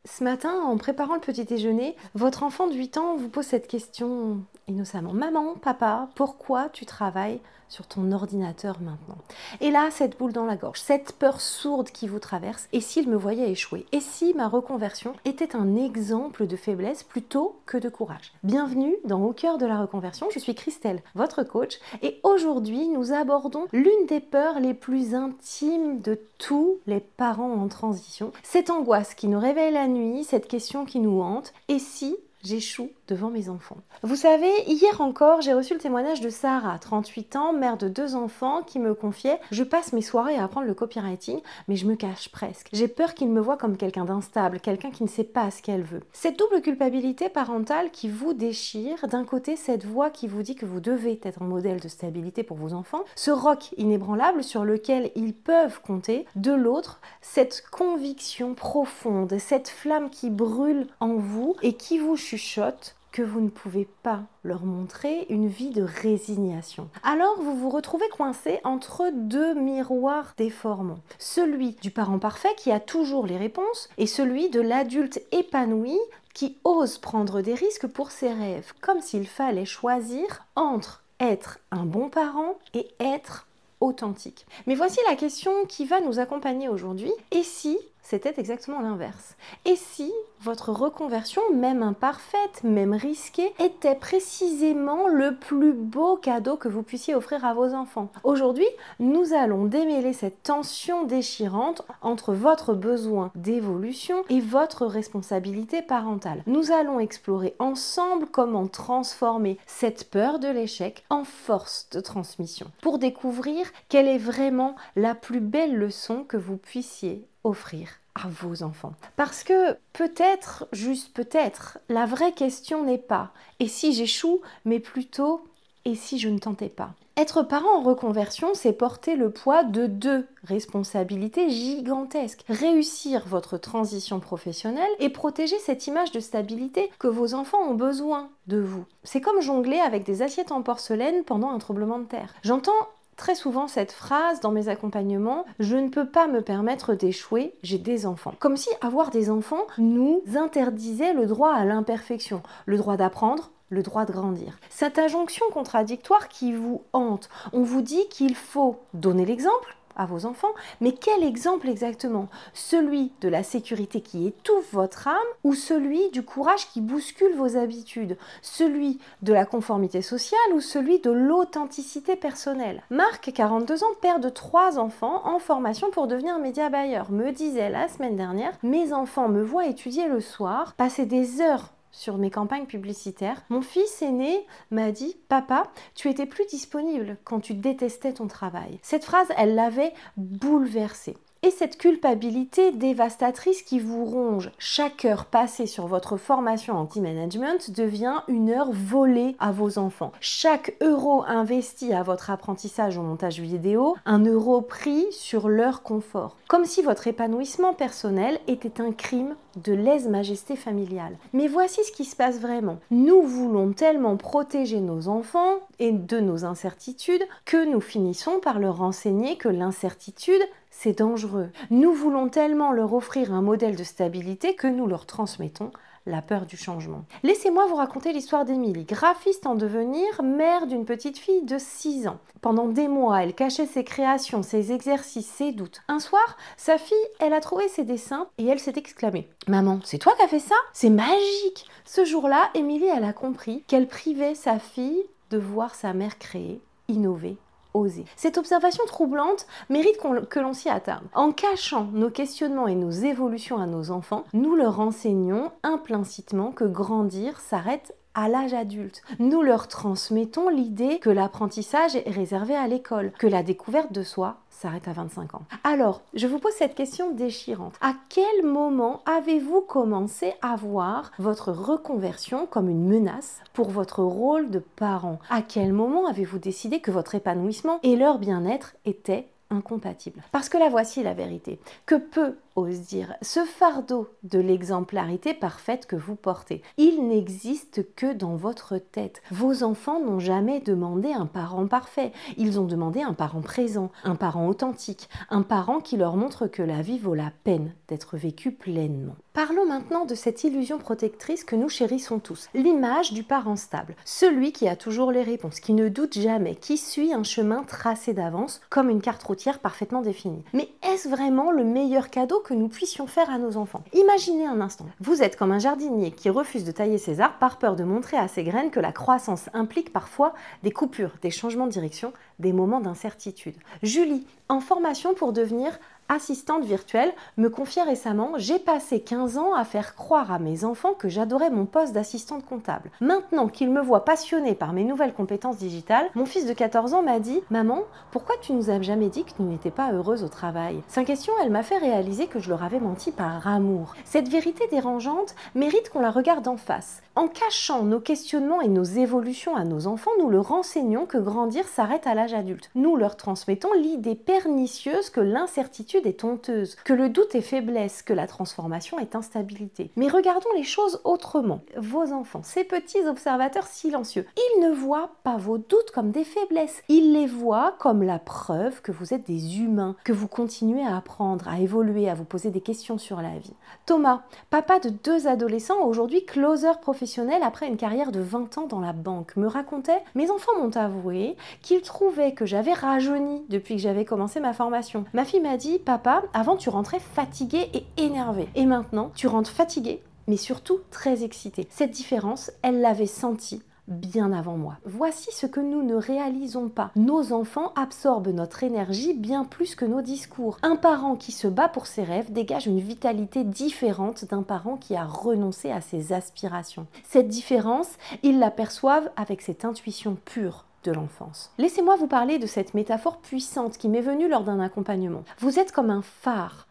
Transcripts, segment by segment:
Ce matin, en préparant le petit déjeuner, votre enfant de 8 ans vous pose cette question innocemment. Maman, papa, pourquoi tu travailles sur ton ordinateur maintenant? Et là, cette boule dans la gorge, cette peur sourde qui vous traverse, et s'il me voyait échouer? Et si ma reconversion était un exemple de faiblesse plutôt que de courage? Bienvenue dans Au cœur de la reconversion, je suis Christelle, votre coach, et aujourd'hui, nous abordons l'une des peurs les plus intimes de tous les parents en transition. Cette angoisse qui nous réveille la nuit, cette question qui nous hante, et si j'échoue devant mes enfants? Vous savez, hier encore, j'ai reçu le témoignage de Sarah, 38 ans, mère de 2 enfants, qui me confiait « Je passe mes soirées à apprendre le copywriting, mais je me cache presque. J'ai peur qu'il me voie comme quelqu'un d'instable, quelqu'un qui ne sait pas ce qu'elle veut. » Cette double culpabilité parentale qui vous déchire, d'un côté cette voix qui vous dit que vous devez être un modèle de stabilité pour vos enfants, ce roc inébranlable sur lequel ils peuvent compter, de l'autre, cette conviction profonde, cette flamme qui brûle en vous et qui vous chuchote que vous ne pouvez pas leur montrer une vie de résignation. Alors vous vous retrouvez coincé entre deux miroirs déformants. Celui du parent parfait qui a toujours les réponses et celui de l'adulte épanoui qui ose prendre des risques pour ses rêves, comme s'il fallait choisir entre être un bon parent et être authentique. Mais voici la question qui va nous accompagner aujourd'hui. Et si c'était exactement l'inverse? Et si votre reconversion, même imparfaite, même risquée, était précisément le plus beau cadeau que vous puissiez offrir à vos enfants? Aujourd'hui, nous allons démêler cette tension déchirante entre votre besoin d'évolution et votre responsabilité parentale. Nous allons explorer ensemble comment transformer cette peur de l'échec en force de transmission pour découvrir quelle est vraiment la plus belle leçon que vous puissiez offrir à vos enfants. Parce que peut-être, juste peut-être, la vraie question n'est pas « et si j'échoue ?», mais plutôt « et si je ne tentais pas ?» Être parent en reconversion, c'est porter le poids de deux responsabilités gigantesques. Réussir votre transition professionnelle et protéger cette image de stabilité que vos enfants ont besoin de vous. C'est comme jongler avec des assiettes en porcelaine pendant un tremblement de terre. J'entends très souvent cette phrase dans mes accompagnements « Je ne peux pas me permettre d'échouer, j'ai des enfants ». Comme si avoir des enfants nous interdisait le droit à l'imperfection, le droit d'apprendre, le droit de grandir. Cette injonction contradictoire qui vous hante, on vous dit qu'il faut donner l'exemple à vos enfants, mais quel exemple exactement? Celui de la sécurité qui étouffe votre âme ou celui du courage qui bouscule vos habitudes? Celui de la conformité sociale ou celui de l'authenticité personnelle? Marc, 42 ans, père de 3 enfants en formation pour devenir média buyer, me disait la semaine dernière « Mes enfants me voient étudier le soir, passer des heures sur mes campagnes publicitaires. Mon fils aîné m'a dit « Papa, tu étais plus disponible quand tu détestais ton travail. » Cette phrase, elle l'avait bouleversé. Et cette culpabilité dévastatrice qui vous ronge, chaque heure passée sur votre formation en team management devient une heure volée à vos enfants. Chaque euro investi à votre apprentissage au montage vidéo, un euro pris sur leur confort. Comme si votre épanouissement personnel était un crime de lèse-majesté familiale. Mais voici ce qui se passe vraiment. Nous voulons tellement protéger nos enfants et de nos incertitudes que nous finissons par leur enseigner que l'incertitude, c'est dangereux. Nous voulons tellement leur offrir un modèle de stabilité que nous leur transmettons la peur du changement. Laissez-moi vous raconter l'histoire d'Émilie, graphiste en devenir, mère d'une petite fille de 6 ans. Pendant des mois, elle cachait ses créations, ses exercices, ses doutes. Un soir, sa fille, elle a trouvé ses dessins et elle s'est exclamée « Maman, c'est toi qui as fait ça? C'est magique !» Ce jour-là, Émilie, elle a compris qu'elle privait sa fille de voir sa mère créer, innover, oser. Cette observation troublante mérite que l'on s'y attarde. En cachant nos questionnements et nos évolutions à nos enfants, nous leur enseignons implicitement que grandir s'arrête à l'âge adulte. Nous leur transmettons l'idée que l'apprentissage est réservé à l'école, que la découverte de soi s'arrête à 25 ans. Alors, je vous pose cette question déchirante. À quel moment avez-vous commencé à voir votre reconversion comme une menace pour votre rôle de parent? À quel moment avez-vous décidé que votre épanouissement et leur bien-être étaient incompatibles? Parce que là, voici la vérité. Que peu ose dire, ce fardeau de l'exemplarité parfaite que vous portez, il n'existe que dans votre tête. Vos enfants n'ont jamais demandé un parent parfait, ils ont demandé un parent présent, un parent authentique, un parent qui leur montre que la vie vaut la peine d'être vécue pleinement. Parlons maintenant de cette illusion protectrice que nous chérissons tous, l'image du parent stable, celui qui a toujours les réponses, qui ne doute jamais, qui suit un chemin tracé d'avance comme une carte routière parfaitement définie. Mais est-ce vraiment le meilleur cadeau que nous puissions faire à nos enfants? Imaginez un instant, vous êtes comme un jardinier qui refuse de tailler ses arbres par peur de montrer à ses graines que la croissance implique parfois des coupures, des changements de direction, des moments d'incertitude. Julie, en formation pour devenir assistante virtuelle, me confiait récemment: j'ai passé 15 ans à faire croire à mes enfants que j'adorais mon poste d'assistante comptable. Maintenant qu'ils me voient passionnée par mes nouvelles compétences digitales, mon fils de 14 ans m'a dit: maman, pourquoi tu nous as jamais dit que tu n'étais pas heureuse au travail? Sa question, elle m'a fait réaliser que je leur avais menti par amour. Cette vérité dérangeante mérite qu'on la regarde en face. En cachant nos questionnements et nos évolutions à nos enfants, nous leur enseignons que grandir s'arrête à l'âge adulte. Nous leur transmettons l'idée pernicieuse que l'incertitude est honteuse, que le doute est faiblesse, que la transformation est instabilité. Mais regardons les choses autrement. Vos enfants, ces petits observateurs silencieux, ils ne voient pas vos doutes comme des faiblesses. Ils les voient comme la preuve que vous êtes des humains, que vous continuez à apprendre, à évoluer, à vous poser des questions sur la vie. Thomas, papa de 2 adolescents, aujourd'hui closer professionnel après une carrière de 20 ans dans la banque, me racontait: mes enfants m'ont avoué qu'ils trouvaient que j'avais rajeuni depuis que j'avais commencé ma formation. Ma fille m'a dit: papa, avant tu rentrais fatigué et énervé. Et maintenant, tu rentres fatigué, mais surtout très excité. Cette différence, elle l'avait sentie bien avant moi. Voici ce que nous ne réalisons pas. Nos enfants absorbent notre énergie bien plus que nos discours. Un parent qui se bat pour ses rêves dégage une vitalité différente d'un parent qui a renoncé à ses aspirations. Cette différence, ils l'aperçoivent avec cette intuition pure de l'enfance. Laissez-moi vous parler de cette métaphore puissante qui m'est venue lors d'un accompagnement. Vous êtes comme un phare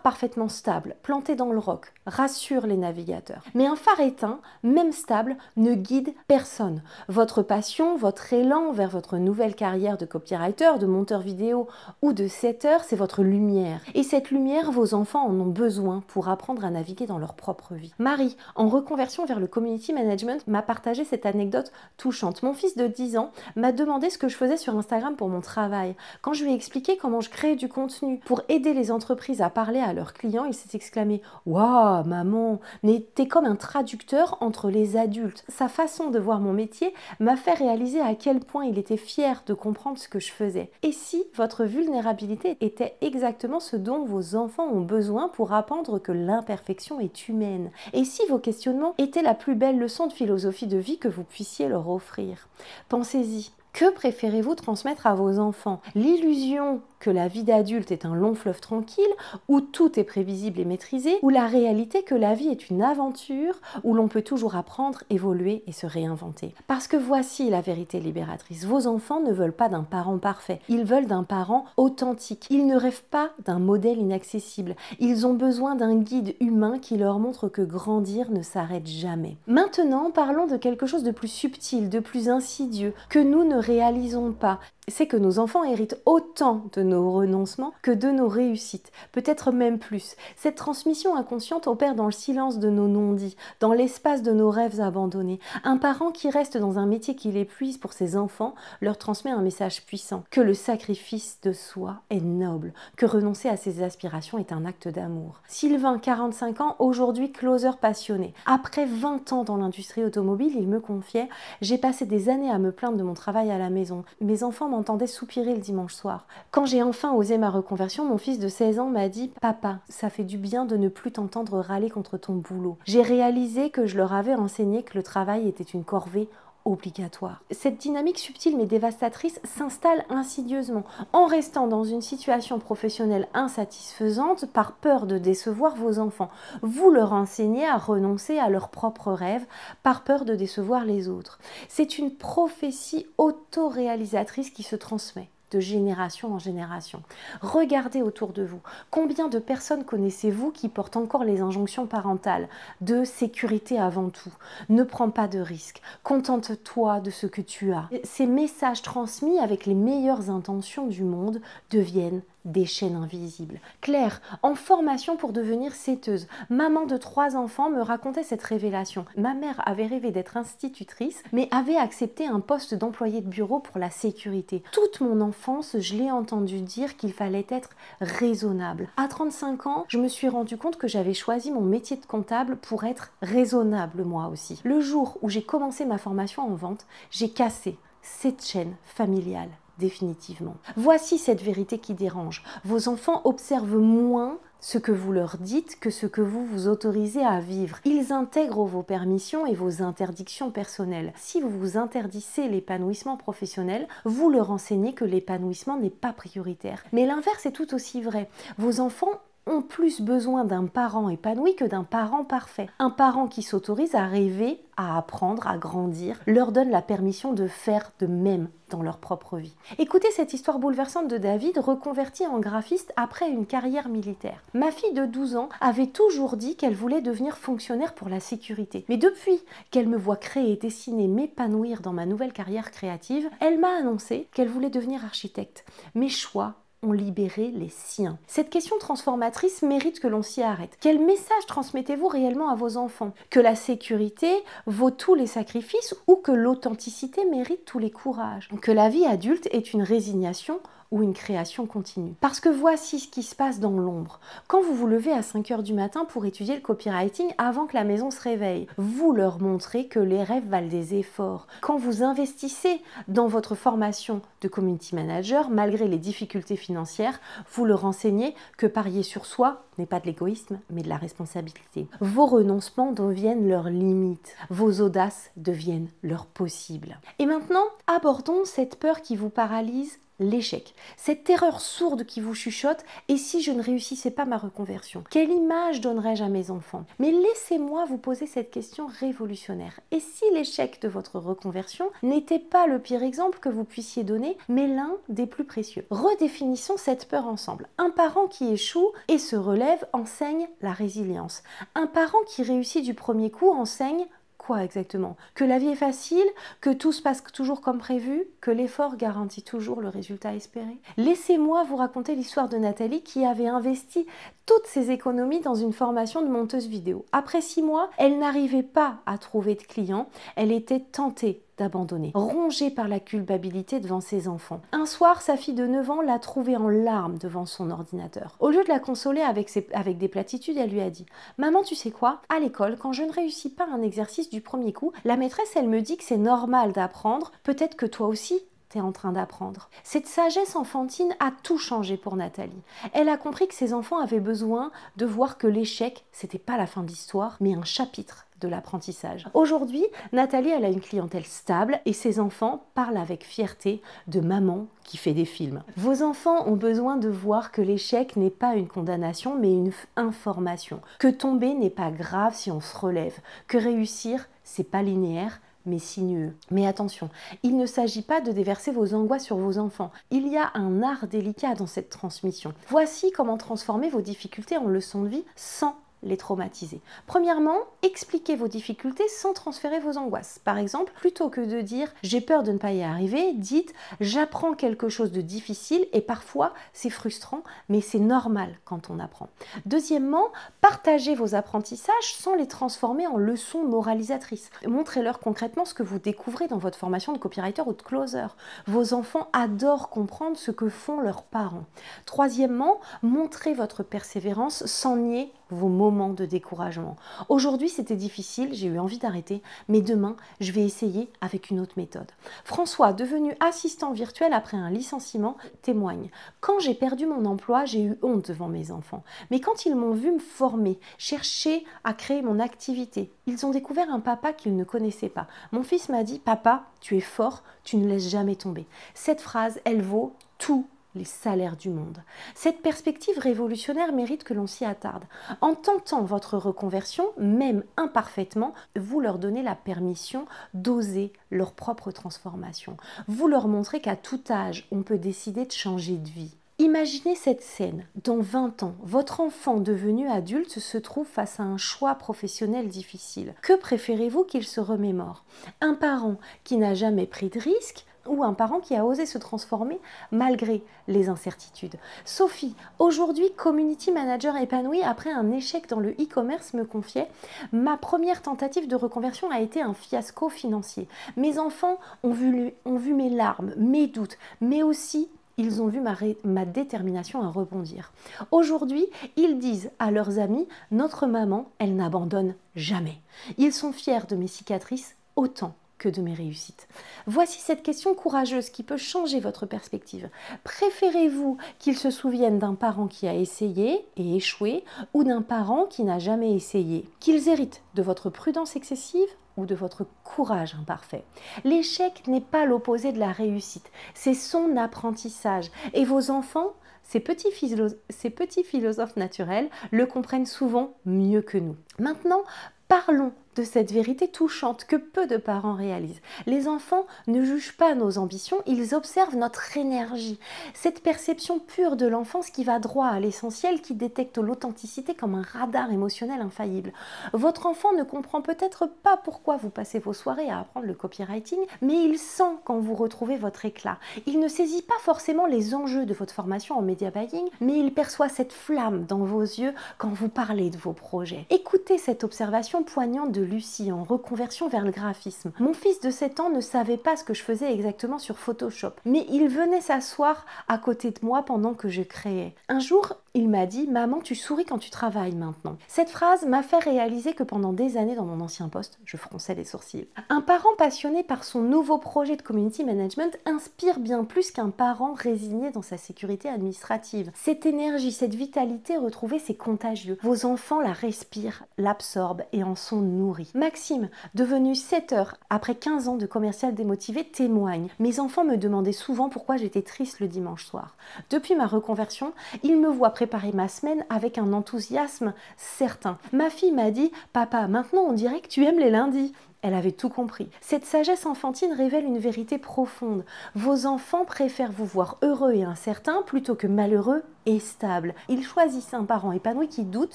parfaitement stable, planté dans le roc, rassure les navigateurs. Mais un phare éteint, même stable, ne guide personne. Votre passion, votre élan vers votre nouvelle carrière de copywriter, de monteur vidéo ou de setter, c'est votre lumière. Et cette lumière, vos enfants en ont besoin pour apprendre à naviguer dans leur propre vie. Marie, en reconversion vers le community management, m'a partagé cette anecdote touchante. Mon fils de 10 ans m'a demandé ce que je faisais sur Instagram pour mon travail. Quand je lui ai expliqué comment je créais du contenu pour aider les entreprises à parler à leurs clients, il s'est exclamé: waouh, maman, mais t'es comme un traducteur entre les adultes. Sa façon de voir mon métier m'a fait réaliser à quel point il était fier de comprendre ce que je faisais. Et si votre vulnérabilité était exactement ce dont vos enfants ont besoin pour apprendre que l'imperfection est humaine? Et si vos questionnements étaient la plus belle leçon de philosophie de vie que vous puissiez leur offrir? Pensez-y. Que préférez-vous transmettre à vos enfants? L'illusion que la vie d'adulte est un long fleuve tranquille, où tout est prévisible et maîtrisé, ou la réalité que la vie est une aventure où l'on peut toujours apprendre, évoluer et se réinventer? Parce que voici la vérité libératrice. Vos enfants ne veulent pas d'un parent parfait, ils veulent d'un parent authentique. Ils ne rêvent pas d'un modèle inaccessible. Ils ont besoin d'un guide humain qui leur montre que grandir ne s'arrête jamais. Maintenant, parlons de quelque chose de plus subtil, de plus insidieux, que nous ne réalisons pas. C'est que nos enfants héritent autant de nos renoncements que de nos réussites, peut-être même plus. Cette transmission inconsciente opère dans le silence de nos non-dits, dans l'espace de nos rêves abandonnés. Un parent qui reste dans un métier qui l'épuise pour ses enfants leur transmet un message puissant, que le sacrifice de soi est noble, que renoncer à ses aspirations est un acte d'amour. Sylvain, 45 ans, aujourd'hui closer passionné. Après 20 ans dans l'industrie automobile, il me confiait: j'ai passé des années à me plaindre de mon travail à la maison. Mes enfants m'entendaient soupirer le dimanche soir. Quand j'ai enfin osé ma reconversion, mon fils de 16 ans m'a dit: papa, ça fait du bien de ne plus t'entendre râler contre ton boulot. J'ai réalisé que je leur avais enseigné que le travail était une corvée obligatoire. Cette dynamique subtile mais dévastatrice s'installe insidieusement en restant dans une situation professionnelle insatisfaisante par peur de décevoir vos enfants. Vous leur enseignez à renoncer à leurs propres rêves par peur de décevoir les autres. C'est une prophétie autoréalisatrice qui se transmet de génération en génération. Regardez autour de vous. Combien de personnes connaissez-vous qui portent encore les injonctions parentales de sécurité avant tout? Ne prends pas de risques. Contente-toi de ce que tu as. Ces messages transmis avec les meilleures intentions du monde deviennent des chaînes invisibles. Claire, en formation pour devenir setteuse, maman de 3 enfants, me racontait cette révélation. Ma mère avait rêvé d'être institutrice, mais avait accepté un poste d'employée de bureau pour la sécurité. Toute mon enfance, je l'ai entendu dire qu'il fallait être raisonnable. À 35 ans, je me suis rendu compte que j'avais choisi mon métier de comptable pour être raisonnable moi aussi. Le jour où j'ai commencé ma formation en vente, j'ai cassé cette chaîne familiale. Définitivement. Voici cette vérité qui dérange. Vos enfants observent moins ce que vous leur dites que ce que vous vous autorisez à vivre. Ils intègrent vos permissions et vos interdictions personnelles. Si vous vous interdisez l'épanouissement professionnel, vous leur enseignez que l'épanouissement n'est pas prioritaire. Mais l'inverse est tout aussi vrai. Vos enfants ont plus besoin d'un parent épanoui que d'un parent parfait. Un parent qui s'autorise à rêver, à apprendre, à grandir, leur donne la permission de faire de même dans leur propre vie. Écoutez cette histoire bouleversante de David, reconverti en graphiste après une carrière militaire. Ma fille de 12 ans avait toujours dit qu'elle voulait devenir fonctionnaire pour la sécurité. Mais depuis qu'elle me voit créer, dessiner, m'épanouir dans ma nouvelle carrière créative, elle m'a annoncé qu'elle voulait devenir architecte. Mes choix ont libéré les siens. Cette question transformatrice mérite que l'on s'y arrête. Quel message transmettez-vous réellement à vos enfants? Que la sécurité vaut tous les sacrifices ou que l'authenticité mérite tous les courages? Que la vie adulte est une résignation ou une création continue. Parce que voici ce qui se passe dans l'ombre. Quand vous vous levez à 5 h du matin pour étudier le copywriting avant que la maison se réveille, vous leur montrez que les rêves valent des efforts. Quand vous investissez dans votre formation de community manager, malgré les difficultés financières, vous leur enseignez que parier sur soi n'est pas de l'égoïsme, mais de la responsabilité. Vos renoncements deviennent leurs limites. Vos audaces deviennent leurs possibles. Et maintenant, abordons cette peur qui vous paralyse, l'échec. Cette terreur sourde qui vous chuchote, et si je ne réussissais pas ma reconversion? Quelle image donnerais-je à mes enfants? Mais laissez-moi vous poser cette question révolutionnaire. Et si l'échec de votre reconversion n'était pas le pire exemple que vous puissiez donner, mais l'un des plus précieux? Redéfinissons cette peur ensemble. Un parent qui échoue et se relève enseigne la résilience. Un parent qui réussit du premier coup enseigne quoi exactement? Que la vie est facile, que tout se passe toujours comme prévu, que l'effort garantit toujours le résultat espéré? Laissez-moi vous raconter l'histoire de Nathalie qui avait investi toutes ses économies dans une formation de monteuse vidéo. Après 6 mois, elle n'arrivait pas à trouver de clients, elle était tentée d'abandonner, rongée par la culpabilité devant ses enfants. Un soir, sa fille de 9 ans l'a trouvée en larmes devant son ordinateur. Au lieu de la consoler avec des platitudes, elle lui a dit « Maman, tu sais quoi? À l'école, quand je ne réussis pas un exercice du premier coup, la maîtresse, elle me dit que c'est normal d'apprendre, peut-être que toi aussi, t'es en train d'apprendre. » Cette sagesse enfantine a tout changé pour Nathalie. Elle a compris que ses enfants avaient besoin de voir que l'échec, c'était pas la fin de l'histoire, mais un chapitre de l'apprentissage. Aujourd'hui, Nathalie, elle a une clientèle stable et ses enfants parlent avec fierté de maman qui fait des films. Vos enfants ont besoin de voir que l'échec n'est pas une condamnation, mais une information. Que tomber n'est pas grave si on se relève. Que réussir, c'est pas linéaire, mais sinueux. Mais attention, il ne s'agit pas de déverser vos angoisses sur vos enfants. Il y a un art délicat dans cette transmission. Voici comment transformer vos difficultés en leçons de vie sans les traumatiser. Premièrement, expliquez vos difficultés sans transférer vos angoisses. Par exemple, plutôt que de dire « j'ai peur de ne pas y arriver », dites « j'apprends quelque chose de difficile et parfois c'est frustrant, mais c'est normal quand on apprend ». Deuxièmement, partagez vos apprentissages sans les transformer en leçons moralisatrices. Montrez-leur concrètement ce que vous découvrez dans votre formation de copywriter ou de closer. Vos enfants adorent comprendre ce que font leurs parents. Troisièmement, montrez votre persévérance sans nier vos moments de découragement. Aujourd'hui, c'était difficile, j'ai eu envie d'arrêter, mais demain, je vais essayer avec une autre méthode. François, devenu assistant virtuel après un licenciement, témoigne. Quand j'ai perdu mon emploi, j'ai eu honte devant mes enfants. Mais quand ils m'ont vu me former, chercher à créer mon activité, ils ont découvert un papa qu'ils ne connaissaient pas. Mon fils m'a dit « Papa, tu es fort, tu ne laisses jamais tomber ». Cette phrase, elle vaut tout les salaires du monde. Cette perspective révolutionnaire mérite que l'on s'y attarde. En tentant votre reconversion, même imparfaitement, vous leur donnez la permission d'oser leur propre transformation. Vous leur montrez qu'à tout âge, on peut décider de changer de vie. Imaginez cette scène. Dans 20 ans, votre enfant devenu adulte se trouve face à un choix professionnel difficile. Que préférez-vous qu'il se remémore? Un parent qui n'a jamais pris de risque ou un parent qui a osé se transformer malgré les incertitudes. Sophie, aujourd'hui community manager épanouie après un échec dans le e-commerce, me confiait: ma première tentative de reconversion a été un fiasco financier. Mes enfants ont vu mes larmes, mes doutes, mais aussi ils ont vu ma détermination à rebondir. Aujourd'hui, ils disent à leurs amis: notre maman, elle n'abandonne jamais. Ils sont fiers de mes cicatrices autant que de mes réussites. Voici cette question courageuse qui peut changer votre perspective. Préférez-vous qu'ils se souviennent d'un parent qui a essayé et échoué, ou d'un parent qui n'a jamais essayé? Qu'ils héritent de votre prudence excessive ou de votre courage imparfait? L'échec n'est pas l'opposé de la réussite, c'est son apprentissage. Et vos enfants, ces petits philosophes naturels, le comprennent souvent mieux que nous. Maintenant, parlons de cette vérité touchante que peu de parents réalisent. Les enfants ne jugent pas nos ambitions, ils observent notre énergie. Cette perception pure de l'enfance qui va droit à l'essentiel, qui détecte l'authenticité comme un radar émotionnel infaillible. Votre enfant ne comprend peut-être pas pourquoi vous passez vos soirées à apprendre le copywriting, mais il sent quand vous retrouvez votre éclat. Il ne saisit pas forcément les enjeux de votre formation en media buying, mais il perçoit cette flamme dans vos yeux quand vous parlez de vos projets. Écoutez cette observation poignante de Lucie en reconversion vers le graphisme. Mon fils de 7 ans ne savait pas ce que je faisais exactement sur Photoshop, mais il venait s'asseoir à côté de moi pendant que je créais. Un jour, il m'a dit: maman, tu souris quand tu travailles maintenant. Cette phrase m'a fait réaliser que pendant des années dans mon ancien poste, je fronçais les sourcils. Un parent passionné par son nouveau projet de community management inspire bien plus qu'un parent résigné dans sa sécurité administrative. Cette énergie, cette vitalité retrouvée, c'est contagieux. Vos enfants la respirent, l'absorbent et en sont nourris. Maxime, devenu 7 heures après 15 ans de commercial démotivé, témoigne: mes enfants me demandaient souvent pourquoi j'étais triste le dimanche soir. Depuis ma reconversion, ils me voient préparer ma semaine avec un enthousiasme certain. Ma fille m'a dit: papa, maintenant on dirait que tu aimes les lundis. Elle avait tout compris. Cette sagesse enfantine révèle une vérité profonde. Vos enfants préfèrent vous voir heureux et incertain plutôt que malheureux et stable. Ils choisissent un parent épanoui qui doute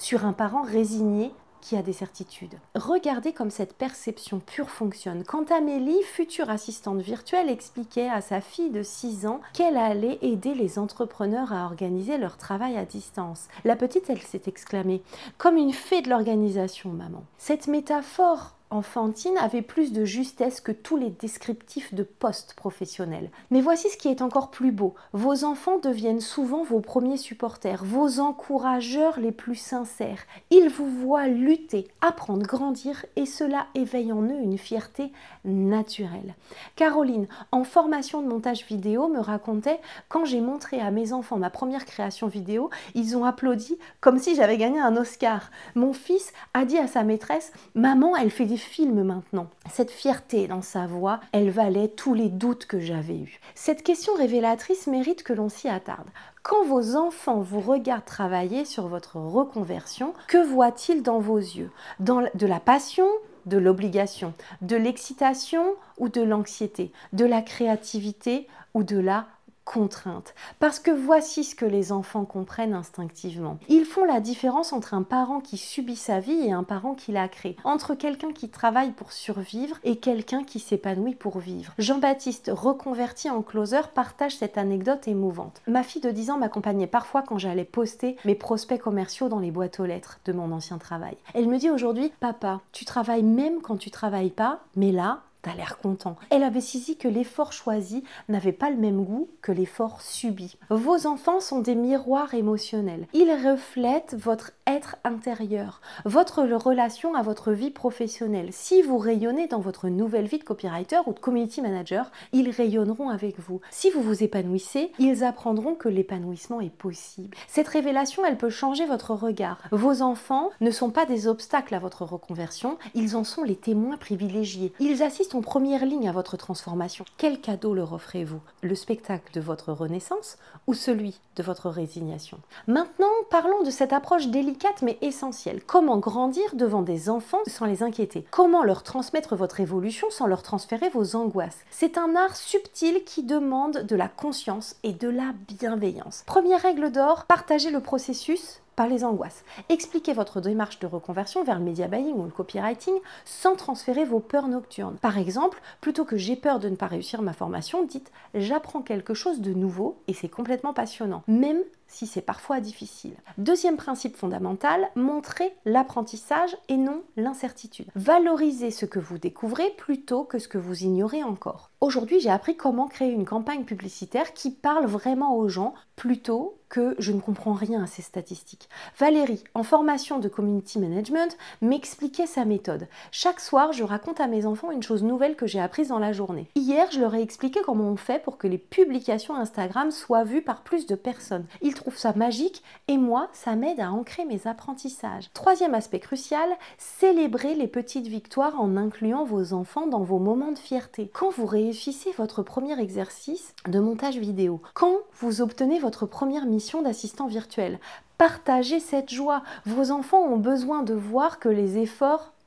sur un parent résigné qui a des certitudes. Regardez comme cette perception pure fonctionne. Quand Amélie, future assistante virtuelle, expliquait à sa fille de 6 ans qu'elle allait aider les entrepreneurs à organiser leur travail à distance, la petite, elle s'est exclamée: comme une fée de l'organisation, maman. Cette métaphore enfantine avait plus de justesse que tous les descriptifs de postes professionnels. Mais voici ce qui est encore plus beau. Vos enfants deviennent souvent vos premiers supporters, vos encourageurs les plus sincères. Ils vous voient lutter, apprendre, grandir, et cela éveille en eux une fierté naturelle. Caroline, en formation de montage vidéo, me racontait: quand j'ai montré à mes enfants ma première création vidéo, ils ont applaudi comme si j'avais gagné un Oscar. Mon fils a dit à sa maîtresse: maman, elle fait des films maintenant. Cette fierté dans sa voix, elle valait tous les doutes que j'avais eus. Cette question révélatrice mérite que l'on s'y attarde. Quand vos enfants vous regardent travailler sur votre reconversion, que voient-ils dans vos yeux? De la passion, de l'obligation, de l'excitation ou de l'anxiété, de la créativité ou de la contrainte? Parce que voici ce que les enfants comprennent instinctivement. Ils font la différence entre un parent qui subit sa vie et un parent qui la crée, entre quelqu'un qui travaille pour survivre et quelqu'un qui s'épanouit pour vivre. Jean-Baptiste, reconverti en closer, partage cette anecdote émouvante. Ma fille de 10 ans m'accompagnait parfois quand j'allais poster mes prospects commerciaux dans les boîtes aux lettres de mon ancien travail. Elle me dit aujourd'hui: papa, tu travailles même quand tu travailles pas, mais là, t'as l'air content. Elle avait saisi que l'effort choisi n'avait pas le même goût que l'effort subi. Vos enfants sont des miroirs émotionnels. Ils reflètent votre être intérieur, votre relation à votre vie professionnelle. Si vous rayonnez dans votre nouvelle vie de copywriter ou de community manager, ils rayonneront avec vous. Si vous vous épanouissez, ils apprendront que l'épanouissement est possible. Cette révélation, elle peut changer votre regard. Vos enfants ne sont pas des obstacles à votre reconversion, ils en sont les témoins privilégiés. Ils assistent en première ligne à votre transformation. Quel cadeau leur offrez-vous? Le spectacle de votre renaissance ou celui de votre résignation? Maintenant, parlons de cette approche délicate mais essentielle. Comment grandir devant des enfants sans les inquiéter? Comment leur transmettre votre évolution sans leur transférer vos angoisses? C'est un art subtil qui demande de la conscience et de la bienveillance. Première règle d'or, partagez le processus pas les angoisses. Expliquez votre démarche de reconversion vers le media buying ou le copywriting sans transférer vos peurs nocturnes. Par exemple, plutôt que j'ai peur de ne pas réussir ma formation, dites j'apprends quelque chose de nouveau et c'est complètement passionnant, même si c'est parfois difficile. Deuxième principe fondamental, montrez l'apprentissage et non l'incertitude. Valorisez ce que vous découvrez plutôt que ce que vous ignorez encore. Aujourd'hui, j'ai appris comment créer une campagne publicitaire qui parle vraiment aux gens plutôt que je ne comprends rien à ces statistiques. Valérie, en formation de community management, m'expliquait sa méthode. Chaque soir, je raconte à mes enfants une chose nouvelle que j'ai apprise dans la journée. Hier, je leur ai expliqué comment on fait pour que les publications Instagram soient vues par plus de personnes. Ils trouvent ça magique et moi, ça m'aide à ancrer mes apprentissages. Troisième aspect crucial, célébrez les petites victoires en incluant vos enfants dans vos moments de fierté. Quand vous réussissez votre premier exercice de montage vidéo, quand vous obtenez votre première mission d'assistant virtuel, partagez cette joie. Vos enfants ont besoin de voir que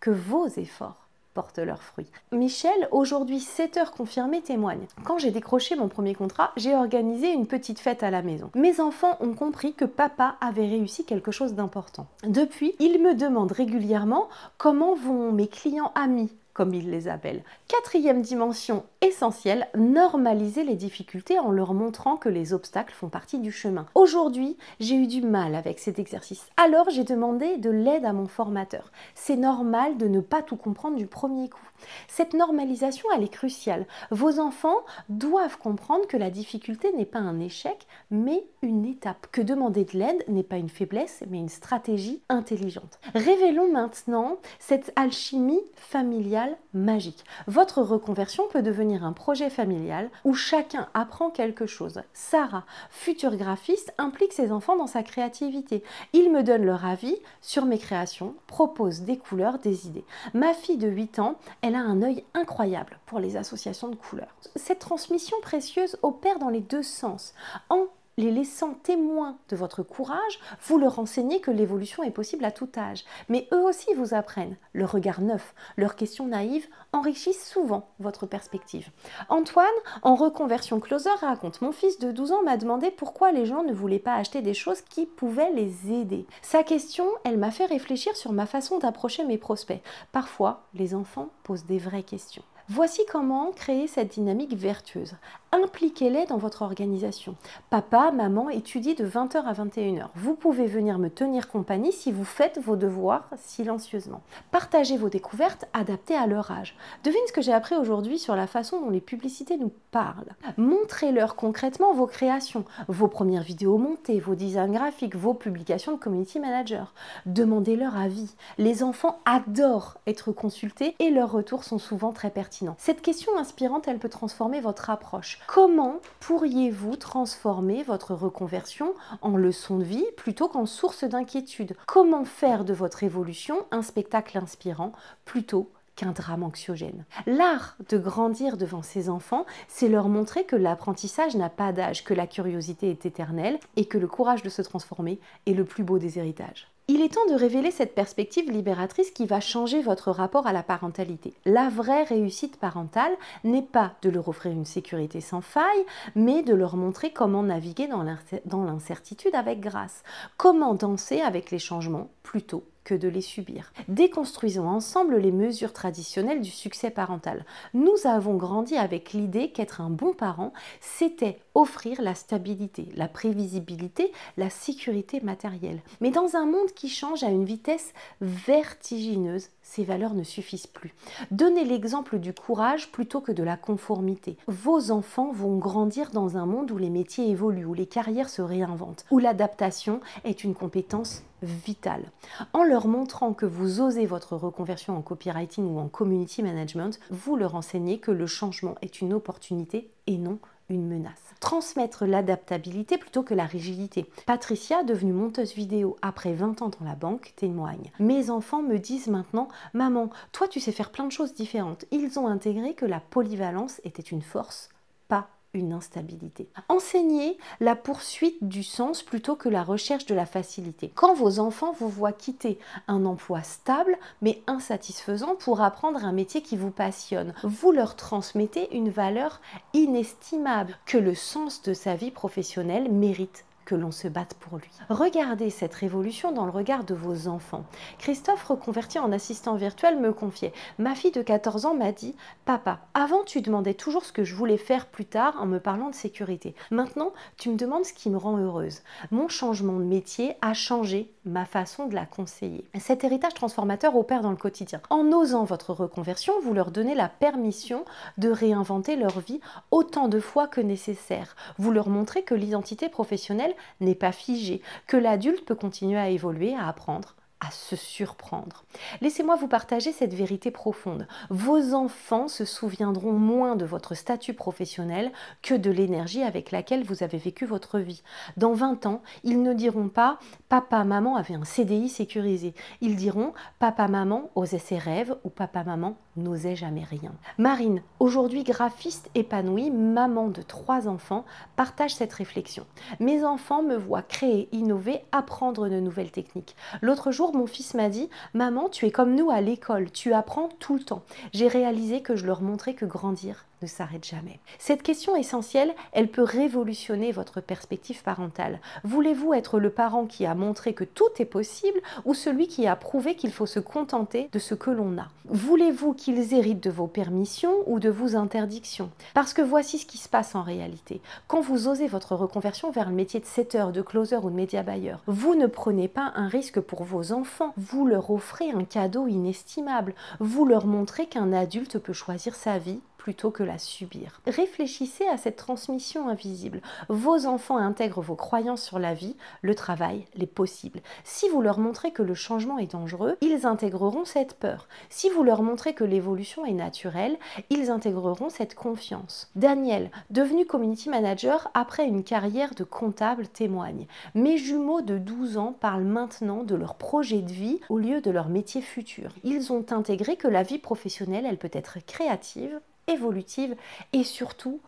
vos efforts portent leurs fruits. Michel, aujourd'hui 7 heures confirmées, témoigne. Quand j'ai décroché mon premier contrat, j'ai organisé une petite fête à la maison. Mes enfants ont compris que papa avait réussi quelque chose d'important. Depuis, ils me demandent régulièrement comment vont mes clients amis, comme ils les appellent. Quatrième dimension essentielle, normaliser les difficultés en leur montrant que les obstacles font partie du chemin. Aujourd'hui, j'ai eu du mal avec cet exercice. Alors, j'ai demandé de l'aide à mon formateur. C'est normal de ne pas tout comprendre du premier coup. Cette normalisation, elle est cruciale. Vos enfants doivent comprendre que la difficulté n'est pas un échec, mais une étape. Que demander de l'aide n'est pas une faiblesse, mais une stratégie intelligente. Révélons maintenant cette alchimie familiale magique. Votre reconversion peut devenir un projet familial où chacun apprend quelque chose. Sarah, future graphiste, implique ses enfants dans sa créativité. Ils me donnent leur avis sur mes créations, proposent des couleurs, des idées. Ma fille de 8 ans, elle a un œil incroyable pour les associations de couleurs. Cette transmission précieuse opère dans les deux sens. En les laissant témoins de votre courage, vous leur enseignez que l'évolution est possible à tout âge. Mais eux aussi vous apprennent. Leur regard neuf, leurs questions naïves enrichissent souvent votre perspective. Antoine, en reconversion closer, raconte: mon fils de 12 ans m'a demandé pourquoi les gens ne voulaient pas acheter des choses qui pouvaient les aider. Sa question, elle m'a fait réfléchir sur ma façon d'approcher mes prospects. Parfois, les enfants posent des vraies questions. Voici comment créer cette dynamique vertueuse. Impliquez-les dans votre organisation. Papa, maman étudie de 20 h à 21 h. Vous pouvez venir me tenir compagnie si vous faites vos devoirs silencieusement. Partagez vos découvertes adaptées à leur âge. Devine ce que j'ai appris aujourd'hui sur la façon dont les publicités nous parlent. Montrez-leur concrètement vos créations, vos premières vidéos montées, vos designs graphiques, vos publications de community manager. Demandez leur avis. Les enfants adorent être consultés et leurs retours sont souvent très pertinents. Cette question inspirante, elle peut transformer votre approche. Comment pourriez-vous transformer votre reconversion en leçon de vie plutôt qu'en source d'inquiétude? Comment faire de votre évolution un spectacle inspirant plutôt qu'un drame anxiogène? L'art de grandir devant ses enfants, c'est leur montrer que l'apprentissage n'a pas d'âge, que la curiosité est éternelle et que le courage de se transformer est le plus beau des héritages. Il est temps de révéler cette perspective libératrice qui va changer votre rapport à la parentalité. La vraie réussite parentale n'est pas de leur offrir une sécurité sans faille, mais de leur montrer comment naviguer dans l'incertitude avec grâce, comment danser avec les changements plutôt que de les subir. Déconstruisons ensemble les mesures traditionnelles du succès parental. Nous avons grandi avec l'idée qu'être un bon parent, c'était offrir la stabilité, la prévisibilité, la sécurité matérielle. Mais dans un monde qui change à une vitesse vertigineuse, ces valeurs ne suffisent plus. Donnez l'exemple du courage plutôt que de la conformité. Vos enfants vont grandir dans un monde où les métiers évoluent, où les carrières se réinventent, où l'adaptation est une compétence vitale. En leur montrant que vous osez votre reconversion en copywriting ou en community management, vous leur enseignez que le changement est une opportunité et non une menace. Transmettre l'adaptabilité plutôt que la rigidité. Patricia, devenue monteuse vidéo après 20 ans dans la banque, témoigne. Mes enfants me disent maintenant: maman, toi tu sais faire plein de choses différentes. Ils ont intégré que la polyvalence était une force, pas une instabilité. Enseignez la poursuite du sens plutôt que la recherche de la facilité. Quand vos enfants vous voient quitter un emploi stable mais insatisfaisant pour apprendre un métier qui vous passionne, vous leur transmettez une valeur inestimable, que le sens de sa vie professionnelle mérite que l'on se batte pour lui. Regardez cette révolution dans le regard de vos enfants. Christophe, reconverti en assistant virtuel, me confiait: ma fille de 14 ans m'a dit: papa, avant tu demandais toujours ce que je voulais faire plus tard en me parlant de sécurité. Maintenant, tu me demandes ce qui me rend heureuse. Mon changement de métier a changé ma façon de la conseiller. Cet héritage transformateur opère dans le quotidien. En osant votre reconversion, vous leur donnez la permission de réinventer leur vie autant de fois que nécessaire. Vous leur montrez que l'identité professionnelle n'est pas figée, que l'adulte peut continuer à évoluer, à apprendre, à se surprendre. Laissez-moi vous partager cette vérité profonde. Vos enfants se souviendront moins de votre statut professionnel que de l'énergie avec laquelle vous avez vécu votre vie. Dans 20 ans, ils ne diront pas « papa, maman avait un CDI sécurisé ». Ils diront « papa, maman osait ses rêves » ou « papa, maman n'osait jamais rien ». Marine, aujourd'hui graphiste épanouie, maman de 3 enfants, partage cette réflexion. Mes enfants me voient créer, innover, apprendre de nouvelles techniques. L'autre jour, mon fils m'a dit: maman, tu es comme nous à l'école, tu apprends tout le temps. J'ai réalisé que je leur montrais que grandir ne s'arrête jamais. Cette question essentielle, elle peut révolutionner votre perspective parentale. Voulez-vous être le parent qui a montré que tout est possible ou celui qui a prouvé qu'il faut se contenter de ce que l'on a? Voulez-vous qu'ils héritent de vos permissions ou de vos interdictions? Parce que voici ce qui se passe en réalité. Quand vous osez votre reconversion vers le métier de setter, de closer ou de média buyer, vous ne prenez pas un risque pour vos enfants. Vous leur offrez un cadeau inestimable. Vous leur montrez qu'un adulte peut choisir sa vie plutôt que la subir. Réfléchissez à cette transmission invisible. Vos enfants intègrent vos croyances sur la vie, le travail, les possibles. Si vous leur montrez que le changement est dangereux, ils intégreront cette peur. Si vous leur montrez que l'évolution est naturelle, ils intégreront cette confiance. Daniel, devenu community manager après une carrière de comptable, témoigne: mes jumeaux de 12 ans parlent maintenant de leur projet de vie au lieu de leur métier futur. Ils ont intégré que la vie professionnelle, elle peut être créative, évolutive et surtout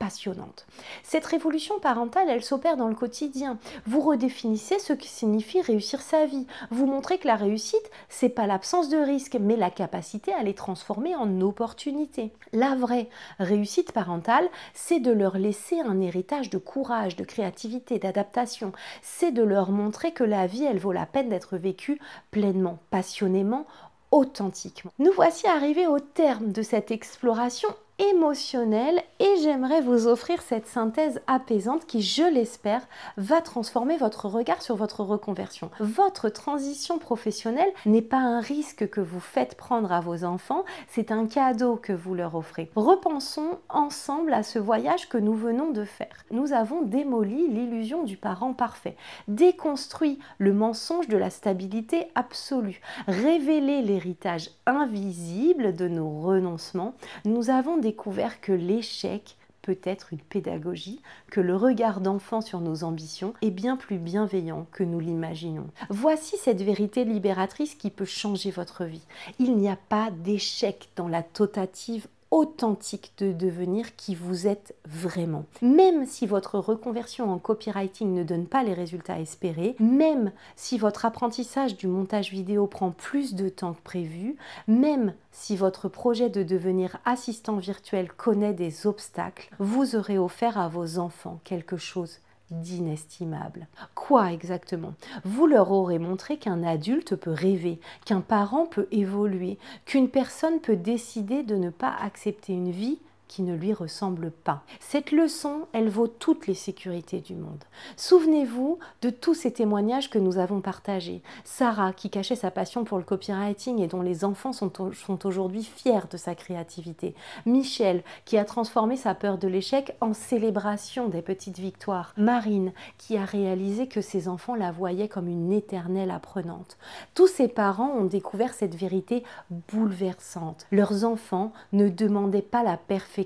passionnante. Cette révolution parentale, elle s'opère dans le quotidien. Vous redéfinissez ce qui signifie réussir sa vie. Vous montrez que la réussite, c'est pas l'absence de risque, mais la capacité à les transformer en opportunités. La vraie réussite parentale, c'est de leur laisser un héritage de courage, de créativité, d'adaptation. C'est de leur montrer que la vie, elle vaut la peine d'être vécue pleinement, passionnément, authentiquement. Nous voici arrivés au terme de cette exploration émotionnelle et j'aimerais vous offrir cette synthèse apaisante qui, je l'espère, va transformer votre regard sur votre reconversion. Votre transition professionnelle n'est pas un risque que vous faites prendre à vos enfants, c'est un cadeau que vous leur offrez. Repensons ensemble à ce voyage que nous venons de faire. Nous avons démoli l'illusion du parent parfait, déconstruit le mensonge de la stabilité absolue, révélé l'héritage invisible de nos renoncements. Nous avons découvert que l'échec peut être une pédagogie, que le regard d'enfant sur nos ambitions est bien plus bienveillant que nous l'imaginons. Voici cette vérité libératrice qui peut changer votre vie. Il n'y a pas d'échec dans la tentative authentique de devenir qui vous êtes vraiment. Même si votre reconversion en copywriting ne donne pas les résultats espérés, même si votre apprentissage du montage vidéo prend plus de temps que prévu, même si votre projet de devenir assistant virtuel connaît des obstacles, vous aurez offert à vos enfants quelque chose d'inestimable. Quoi exactement? Vous leur aurez montré qu'un adulte peut rêver, qu'un parent peut évoluer, qu'une personne peut décider de ne pas accepter une vie qui ne lui ressemble pas. Cette leçon, elle vaut toutes les sécurités du monde. Souvenez-vous de tous ces témoignages que nous avons partagés. Sarah, qui cachait sa passion pour le copywriting et dont les enfants sont aujourd'hui fiers de sa créativité. Michel, qui a transformé sa peur de l'échec en célébration des petites victoires. Marine, qui a réalisé que ses enfants la voyaient comme une éternelle apprenante. Tous ces parents ont découvert cette vérité bouleversante. Leurs enfants ne demandaient pas la perfection,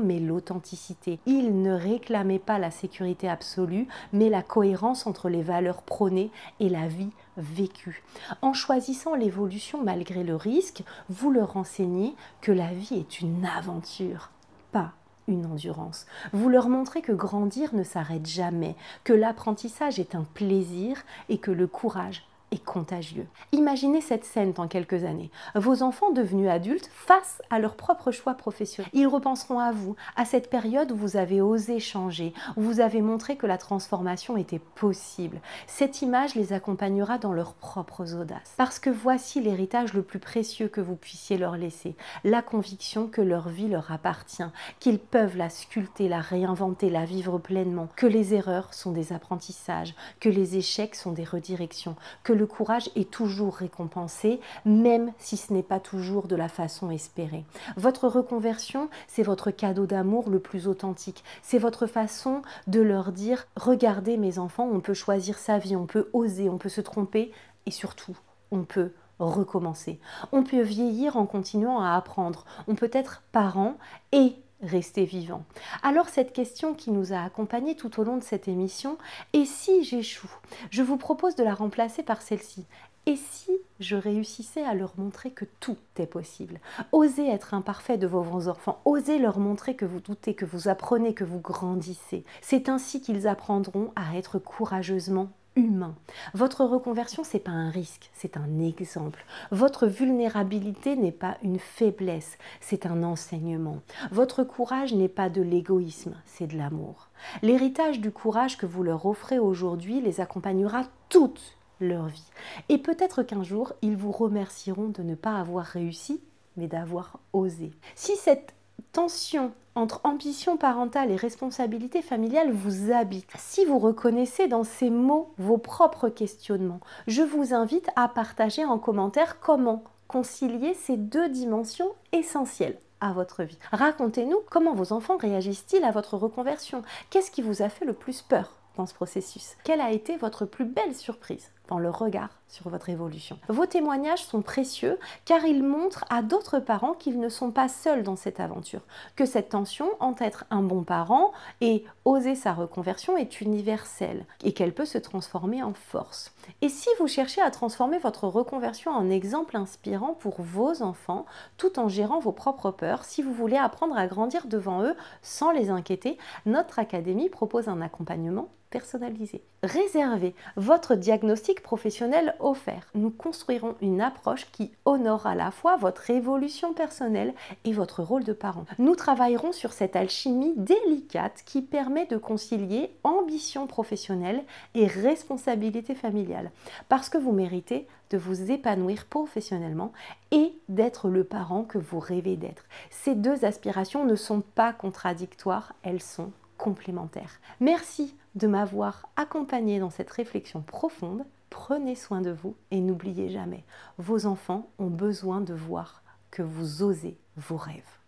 mais l'authenticité. Ils ne réclamaient pas la sécurité absolue, mais la cohérence entre les valeurs prônées et la vie vécue. En choisissant l'évolution malgré le risque, vous leur enseignez que la vie est une aventure, pas une endurance. Vous leur montrez que grandir ne s'arrête jamais, que l'apprentissage est un plaisir et que le courage est contagieux. Imaginez cette scène dans quelques années. Vos enfants devenus adultes face à leurs propres choix professionnels. Ils repenseront à vous, à cette période où vous avez osé changer, où vous avez montré que la transformation était possible. Cette image les accompagnera dans leurs propres audaces. Parce que voici l'héritage le plus précieux que vous puissiez leur laisser, la conviction que leur vie leur appartient, qu'ils peuvent la sculpter, la réinventer, la vivre pleinement, que les erreurs sont des apprentissages, que les échecs sont des redirections, que le courage est toujours récompensé, même si ce n'est pas toujours de la façon espérée. Votre reconversion, c'est votre cadeau d'amour le plus authentique. C'est votre façon de leur dire « Regardez mes enfants, on peut choisir sa vie, on peut oser, on peut se tromper et surtout, on peut recommencer. On peut vieillir en continuant à apprendre. On peut être parent et rester vivant. » Alors cette question qui nous a accompagnés tout au long de cette émission, et si j'échoue? Je vous propose de la remplacer par celle-ci. Et si je réussissais à leur montrer que tout est possible? Osez être imparfait de vos enfants, osez leur montrer que vous doutez, que vous apprenez, que vous grandissez. C'est ainsi qu'ils apprendront à être courageusement humain. Votre reconversion, ce n'est pas un risque, c'est un exemple. Votre vulnérabilité n'est pas une faiblesse, c'est un enseignement. Votre courage n'est pas de l'égoïsme, c'est de l'amour. L'héritage du courage que vous leur offrez aujourd'hui les accompagnera toute leur vie. Et peut-être qu'un jour, ils vous remercieront de ne pas avoir réussi, mais d'avoir osé. Si cette tension entre ambition parentale et responsabilité familiale vous habite, si vous reconnaissez dans ces mots vos propres questionnements, je vous invite à partager en commentaire comment concilier ces deux dimensions essentielles à votre vie. Racontez-nous comment vos enfants réagissent-ils à votre reconversion? Qu'est-ce qui vous a fait le plus peur dans ce processus? Quelle a été votre plus belle surprise dans le regard sur votre évolution? Vos témoignages sont précieux car ils montrent à d'autres parents qu'ils ne sont pas seuls dans cette aventure, que cette tension entre être un bon parent et oser sa reconversion est universelle et qu'elle peut se transformer en force. Et si vous cherchez à transformer votre reconversion en exemple inspirant pour vos enfants tout en gérant vos propres peurs, si vous voulez apprendre à grandir devant eux sans les inquiéter, notre académie propose un accompagnement personnalisé. Réservez votre diagnostic professionnel offert. Nous construirons une approche qui honore à la fois votre évolution personnelle et votre rôle de parent. Nous travaillerons sur cette alchimie délicate qui permet de concilier ambition professionnelle et responsabilité familiale. Parce que vous méritez de vous épanouir professionnellement et d'être le parent que vous rêvez d'être. Ces deux aspirations ne sont pas contradictoires, elles sont complémentaires. Merci de m'avoir accompagné dans cette réflexion profonde. Prenez soin de vous et n'oubliez jamais, vos enfants ont besoin de voir que vous osez vos rêves.